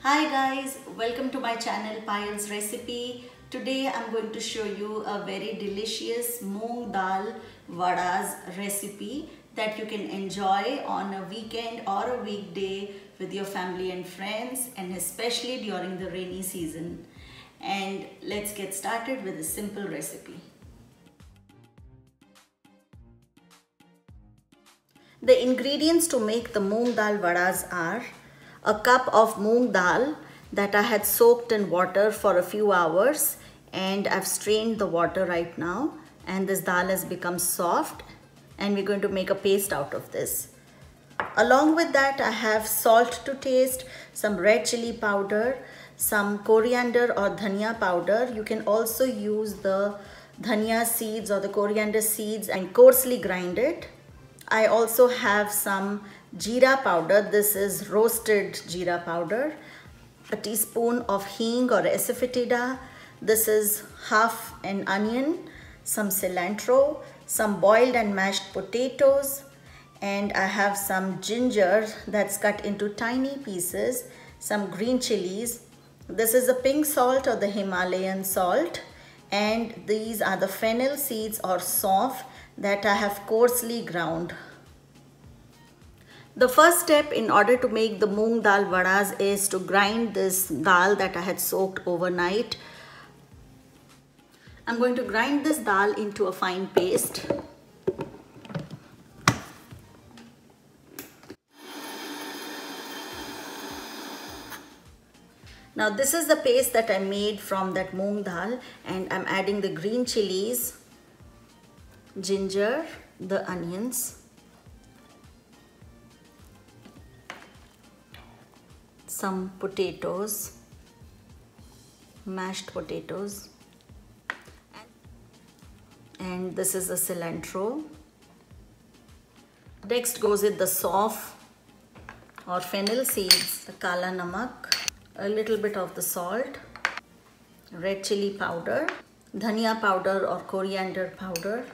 Hi guys, welcome to my channel Payal's Recipe. Today I'm going to show you a very delicious moong dal vadas recipe that you can enjoy on a weekend or a weekday with your family and friends, and especially during the rainy season. And let's get started with a simple recipe. The ingredients to make the moong dal vadas are a cup of moong dal that I had soaked in water for a few hours, and I've strained the water right now, and this dal has become soft, and we're going to make a paste out of this. Along with that, I have salt to taste, some red chili powder, some coriander or dhania powder. You can also use the dhania seeds or the coriander seeds and coarsely grind it. I also have some jeera powder. This is roasted jeera powder. A teaspoon of hing or asafoetida. This is half an onion, some cilantro, some boiled and mashed potatoes, and I have some ginger that's cut into tiny pieces, some green chilies. This is the pink salt or the Himalayan salt, and these are the fennel seeds or saunf that I have coarsely ground. The first step in order to make the moong dal vadas is to grind this dal that I had soaked overnight. I'm going to grind this dal into a fine paste. Now this is the paste that I made from that moong dal, and I'm adding the green chilies, ginger, the onions, some potatoes, mashed potatoes, and this is the cilantro. Next goes with the saunf or fennel seeds, the kala namak, a little bit of the salt, red chili powder, dhania powder or coriander powder,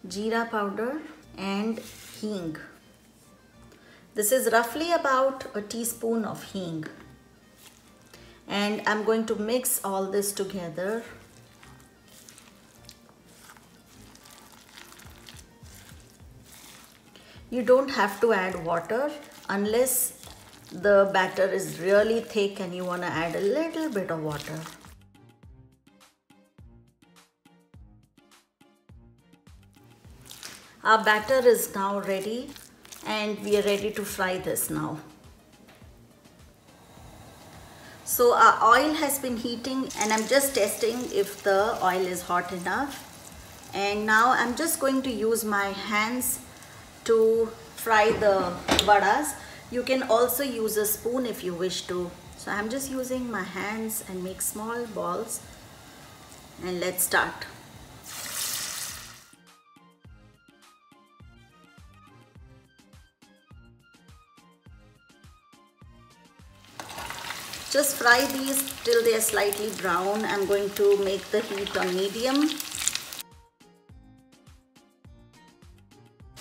jeera powder, and hing. This is roughly about a teaspoon of hing, and I'm going to mix all this together. You don't have to add water unless the batter is really thick and you want to add a little bit of water. Our batter is now ready, and we are ready to fry this now. So our oil has been heating, and I'm just testing if the oil is hot enough. And now I'm just going to use my hands to fry the vadas. You can also use a spoon if you wish to. So I'm just using my hands and make small balls, and let's start. Just fry these till they are slightly brown. I'm going to make the heat on medium.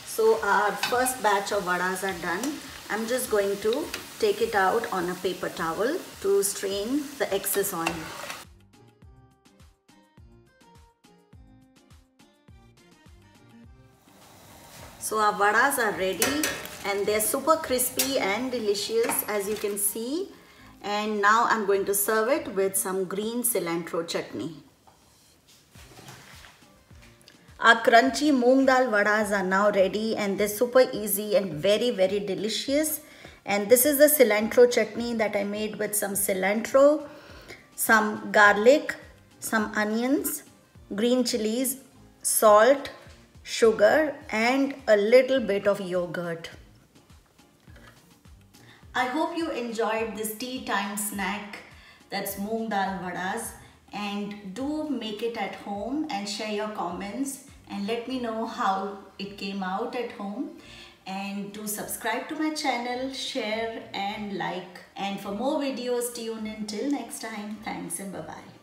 So our first batch of vadas are done. I'm just going to take it out on a paper towel to strain the excess oil. So our vadas are ready, and they're super crispy and delicious, as you can see. And now I'm going to serve it with some green cilantro chutney. Our crunchy moong dal vadas are now ready, and they're super easy and very, very delicious. And this is the cilantro chutney that I made with some cilantro, some garlic, some onions, green chilies, salt, sugar, and a little bit of yogurt. I hope you enjoyed this tea time snack that's moong dal vadas, and do make it at home and share your comments and let me know how it came out at home. And do subscribe to my channel, share and like, and for more videos tune in. Till next time, thanks and bye bye.